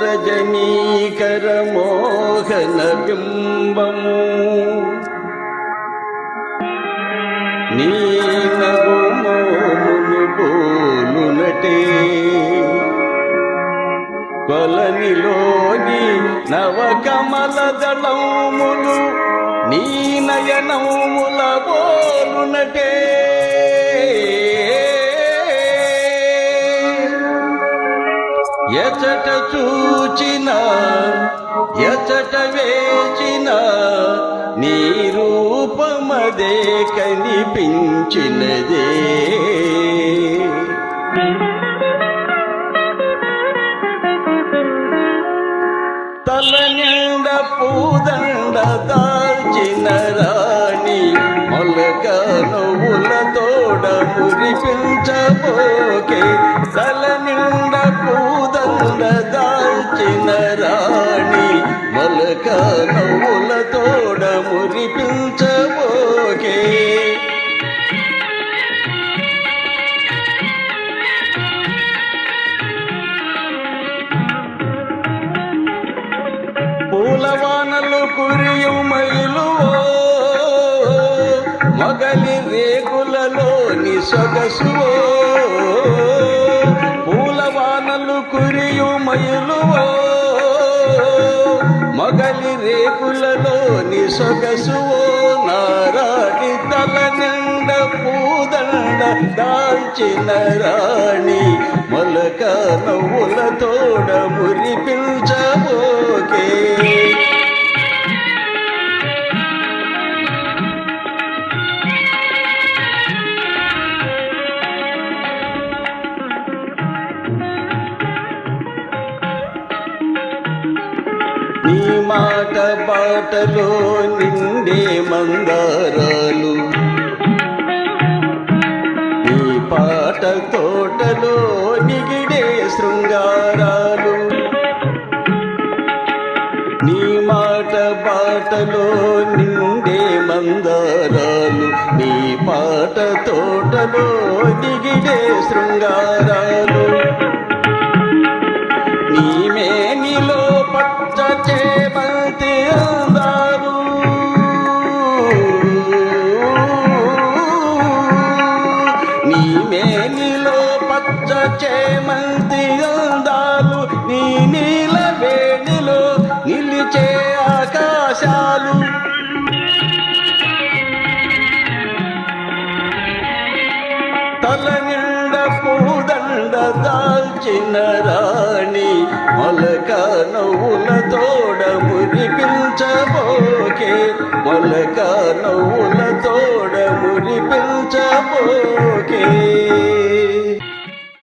ఆరజనీకర మోహన బింబము నీ నగుమోమును బోలునటే కొలనిలోని నవకమల దళములు నీ నయనముల బోలునటే ఎచట చూచిన ఎచట వేచిన నీ రూపమదే కనిపించినదే తల నిండ పూదండ దాల్చిన రాణి మొలక నువ్వుల తోడ మురిపించబోకే తల నిండ పూదండ దాల్చిన రాణి మొలక నువ్వుల తోడ మురిపించబోకే పూలవానలు కురియుమైలు మగలి రేకులలోని సొగసువో పూలవానలు కురియుమైలు మగలి రేకులలోని సొగసువో నారాణి తల నిండ పూదండ దాల్చిన రాణి మొలక నవ్వుల తోడ మురిపించబోకే నీ మాట బాటలో నిండే మందారాలు నీ పాట తోటలో నిగిడే శృంగారాలు నీ మాట బాటలో నిండే మందారాలు నీ పాట తోటలో నిగిడే శృంగారాలు నీ మేనిలో పచ్చ చేమంతి అందారు నీ మేనిలో పచ్చ చేమంతి అందాలు నీ నీల వేణిలో నిలిచే ఆకాశాలు తల నిండ పూదండ దాల్చిన రాణి మొలక నవ్వుల తోడ మురిపించబోకే మొలక నవ్వుల తోడ మురిపించబోకే